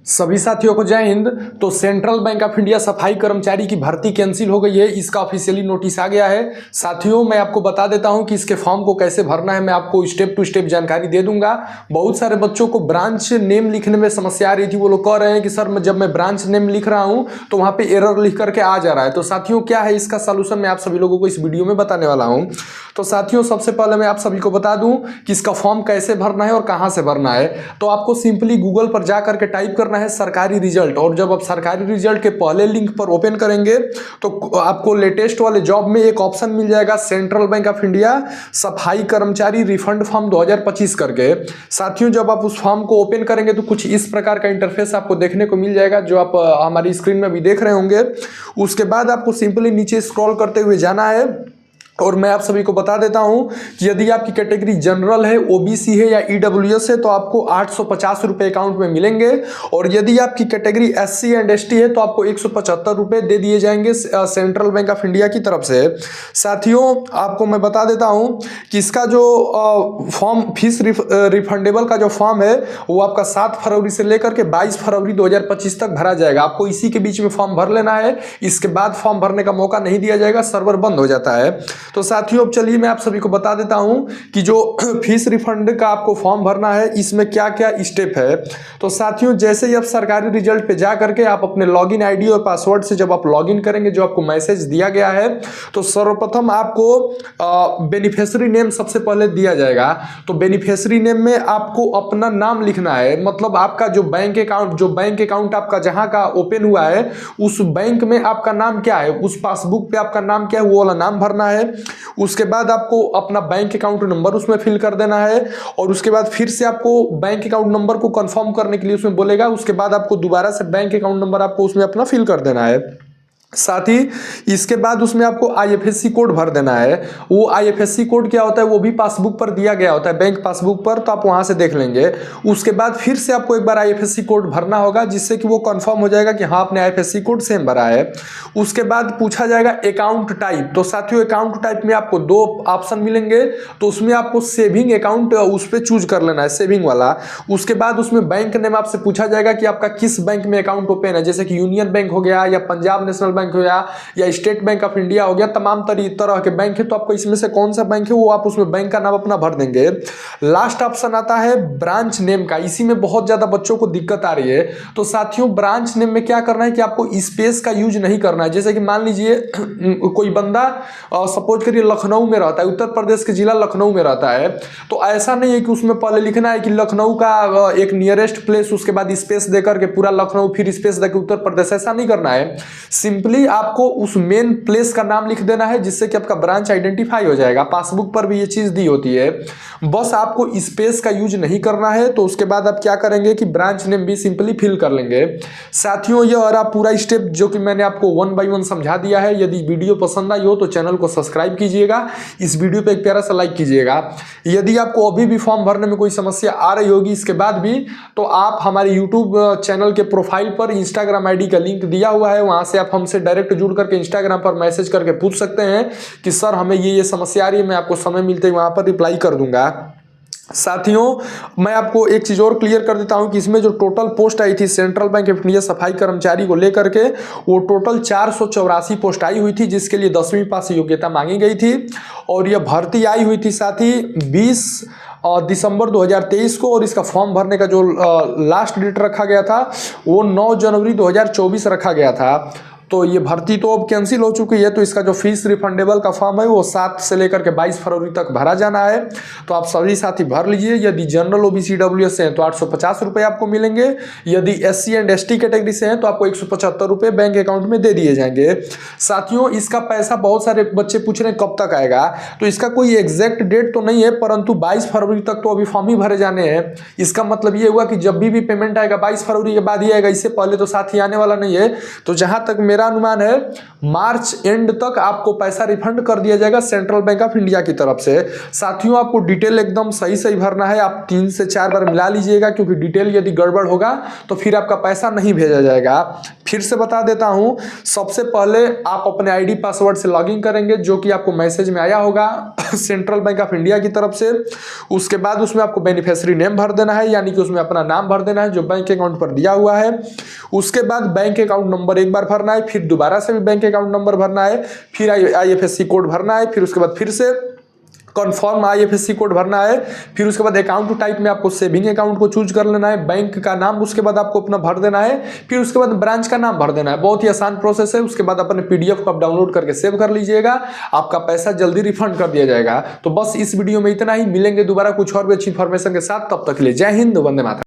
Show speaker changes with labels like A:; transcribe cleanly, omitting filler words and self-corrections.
A: सभी साथियों को जय हिंद। तो सेंट्रल बैंक ऑफ इंडिया सफाई कर्मचारी की भर्ती कैंसिल हो गई है, इसका ऑफिशियली नोटिस आ गया है। साथियों मैं आपको बता देता हूं कि इसके फॉर्म को कैसे भरना है, मैं आपको स्टेप टू स्टेप जानकारी दे दूंगा। बहुत सारे बच्चों को ब्रांच नेम लिखने में समस्या आ रही थी, वो लोग कह रहे हैं कि सर जब मैं ब्रांच नेम लिख रहा हूं तो वहां पे एरर लिख करके आ जा रहा है। तो साथियों क्या है इसका सोल्यूशन, मैं आप सभी लोगों को इस वीडियो में बताने वाला हूं। तो साथियों सबसे पहले मैं आप सभी को बता दूं कि इसका फॉर्म कैसे भरना है और कहां से भरना है। तो आपको सिंपली गूगल पर जा करके टाइप करना है सरकारी रिजल्ट, और जब आप सरकारी रिजल्ट के पहले लिंक पर ओपन करेंगे तो आपको लेटेस्ट वाले जॉब में एक ऑप्शन मिल जाएगा सेंट्रल बैंक ऑफ इंडिया सफाई कर्मचारी रिफंड फॉर्म 2025 करके। साथियों जब आप उस फॉर्म को ओपन करेंगे तो कुछ इस प्रकार का इंटरफेस आपको देखने को मिल जाएगा, जो आप हमारी स्क्रीन में भी देख रहे होंगे। उसके बाद आपको सिंपली नीचे स्क्रॉल करते हुए जाना है, और मैं आप सभी को बता देता हूं कि यदि आपकी कैटेगरी जनरल है, ओबीसी है या ईडब्ल्यूएस है तो आपको 850 रुपये अकाउंट में मिलेंगे, और यदि आपकी कैटेगरी एससी एंड एसटी है तो आपको 175 रुपये दे दिए जाएंगे सेंट्रल बैंक ऑफ इंडिया की तरफ से। साथियों आपको मैं बता देता हूं कि इसका जो फॉर्म फीस रिफंडेबल का जो फॉर्म है वो आपका 7 फरवरी से लेकर के 22 फरवरी 2025 तक भरा जाएगा। आपको इसी के बीच में फॉर्म भर लेना है, इसके बाद फॉर्म भरने का मौका नहीं दिया जाएगा, सर्वर बंद हो जाता है। तो साथियों अब चलिए मैं आप सभी को बता देता हूं कि जो फीस रिफंड का आपको फॉर्म भरना है इसमें क्या क्या स्टेप है। तो साथियों जैसे ही आप सरकारी रिजल्ट पे जा करके आप अपने लॉगिन आईडी और पासवर्ड से जब आप लॉगिन करेंगे, जो आपको मैसेज दिया गया है, तो सर्वप्रथम आपको बेनिफिशियरी नेम सबसे पहले दिया जाएगा। तो बेनिफिशियरी नेम में आपको अपना नाम लिखना है, मतलब आपका जो बैंक अकाउंट आपका जहां का ओपन हुआ है उस बैंक में आपका नाम क्या है, उस पासबुक पे आपका नाम क्या है वो वाला नाम भरना है। उसके बाद आपको अपना बैंक अकाउंट नंबर उसमें फिल कर देना है, और उसके बाद फिर से आपको बैंक अकाउंट नंबर को कंफर्म करने के लिए उसमें बोलेगा। उसके बाद आपको दोबारा से बैंक अकाउंट नंबर आपको उसमें अपना फिल कर देना है। साथ ही इसके बाद उसमें आपको आईएफएससी कोड भर देना है। वो आईएफएससी कोड क्या होता है वो भी पासबुक पर दिया गया होता है, बैंक पासबुक पर, तो आप वहां से देख लेंगे। उसके बाद फिर से आपको एक बार आईएफएससी कोड भरना होगा, जिससे कि वो कंफर्म हो जाएगा कि हाँ आपने आईएफएससी कोड सेम भरा है। उसके बाद पूछा जाएगा अकाउंट टाइप। तो साथियों अकाउंट टाइप में आपको 2 ऑप्शन मिलेंगे, तो उसमें आपको सेविंग अकाउंट उस पर चूज कर लेना है, सेविंग वाला। उसके बाद उसमें बैंक नेम आपसे पूछा जाएगा कि आपका किस बैंक में अकाउंट ओपन है, जैसे कि यूनियन बैंक हो गया या पंजाब नेशनल बैंक हो गया या स्टेट बैंक ऑफ इंडिया हो गया, तमाम तरह के बैंक है। तो आपको इसमें से कौन सा बैंक है वो आप उसमें बैंक का नाम अपना भर देंगे। लास्ट ऑप्शन आता है ब्रांच नेम का, इसी में बहुत ज्यादा बच्चों को दिक्कत आ रही है। तो साथियों ब्रांच नेम में क्या करना है कि आपको स्पेस का यूज नहीं करना है। जैसे कि मान लीजिए कोई बंदा सपोज करिए लखनऊ में रहता है, उत्तर प्रदेश के जिला लखनऊ में रहता है, तो ऐसा नहीं है कि उसमें पहले लिखना है कि लखनऊ का एक नियरेस्ट प्लेस, उसके बाद स्पेस देकर के पूरा लखनऊ, फिर स्पेस देकर उत्तर प्रदेश, ऐसा नहीं करना है। सिंपली आपको उस मेन प्लेस का नाम लिख देना है, जिससे कि आपका ब्रांच आइडेंटिफाई हो जाएगा। पासबुक पर भी ये चीज दी होती है, बस आपको स्पेस का यूज नहीं करना है। तो उसके बाद आप क्या करेंगे कि ब्रांच नेम भी सिंपली फिल कर लेंगे। साथियों ये और आप पूरा स्टेप जो कि मैंने आपको 1 बाय 1 समझा दिया है। यदि वीडियो पसंद आई हो तो चैनल को सब्सक्राइब कीजिएगा, इस वीडियो पे एक प्यारा सा लाइक कीजिएगा। यदि आपको अभी भी फॉर्म भरने में कोई समस्या आ रही होगी इसके बाद भी, तो आप हमारे यूट्यूब चैनल के प्रोफाइल पर इंस्टाग्राम आईडी का लिंक दिया हुआ है, वहां से आप हमसे डायरेक्ट जुड़ करके इंस्टाग्राम पर मैसेज करके पूछ सकते हैं कि सर हमें ये समस्या आ रही है, मैं आपको समय मिलते ही वहां पर रिप्लाई कर दूंगा। साथियों मैं आपको एक चीज और क्लियर कर देता हूं कि इसमें जो टोटल पोस्ट आई थी सेंट्रल बैंक ऑफ इंडिया सफाई कर्मचारी को लेकर के, वो टोटल 484 पोस्ट आई हुई थी, जिसके लिए 10वीं पास योग्यता मांगी गई थी। और यह भर्ती आई हुई थी साथ ही 20 दिसंबर 2023 को, और इसका फॉर्म भरने का जो लास्ट डेट रखा गया था वो 9 जनवरी 2024 रखा गया था। तो ये भर्ती तो अब कैंसिल हो चुकी है। तो इसका जो फीस रिफंडेबल का फॉर्म है वो 7 से लेकर के 22 फरवरी तक भरा जाना है। तो आप सभी साथी भर लीजिए। यदि जनरल ओबीसी डब्ल्यूएस से हैं तो 850 रुपये आपको मिलेंगे। यदि एससी एंड एसटी कैटेगरी से हैं तो आपको 175 रुपये बैंक अकाउंट में दे दिए जाएंगे। साथियों इसका पैसा बहुत सारे बच्चे पूछ रहे हैं कब तक आएगा, तो इसका कोई एग्जैक्ट डेट तो नहीं है, परंतु 22 फरवरी तक तो अभी फॉर्म ही भरे जाने हैं। इसका मतलब ये हुआ कि जब भी पेमेंट आएगा 22 फरवरी के बाद ही आएगा, इससे पहले तो साथी आने वाला नहीं है। तो जहां तक मेरा मेरा अनुमान है मार्च एंड तक आपको पैसा रिफंड कर दिया जाएगा सेंट्रल बैंक ऑफ इंडिया की तरफ से। साथियों आपको डिटेल एकदम सही सही भरना है, आप 3 से 4 बार मिला लीजिएगा, क्योंकि डिटेल यदि गड़बड़ होगा तो फिर आपका पैसा नहीं भेजा जाएगा। फिर से बता देता हूं, सबसे पहले आप अपने आईडी पासवर्ड से लॉगिन करेंगे, जो कि आपको मैसेज में आया होगा सेंट्रल बैंक ऑफ इंडिया की तरफ से। उसके बाद उसमें आपको बेनिफिशियरी नेम भर देना है, यानी कि उसमें अपना नाम भर देना है जो बैंक अकाउंट पर दिया हुआ है। उसके बाद बैंक अकाउंट नंबर एक बार भरना है, फिर दोबारा से भी बैंक अकाउंट नंबर भरना है, फिर IFSC कोड भरना है, फिर उसके बाद फिर से कन्फर्म IFSC कोड भरना है। फिर उसके बाद अकाउंट टाइप में आपको सेविंग अकाउंट को चूज कर लेना है, बैंक का नाम उसके बाद आपको अपना भर देना है, फिर उसके बाद ब्रांच का नाम भर देना है। बहुत ही आसान प्रोसेस है। उसके बाद अपने PDF को आप डाउनलोड करके सेव कर लीजिएगा, आपका पैसा जल्दी रिफंड कर दिया जाएगा। तो बस इस वीडियो में इतना ही, मिलेंगे दोबारा कुछ और भी अच्छी इंफॉर्मेशन के साथ। तब तक के लिए जय हिंद, वंदे मातरम।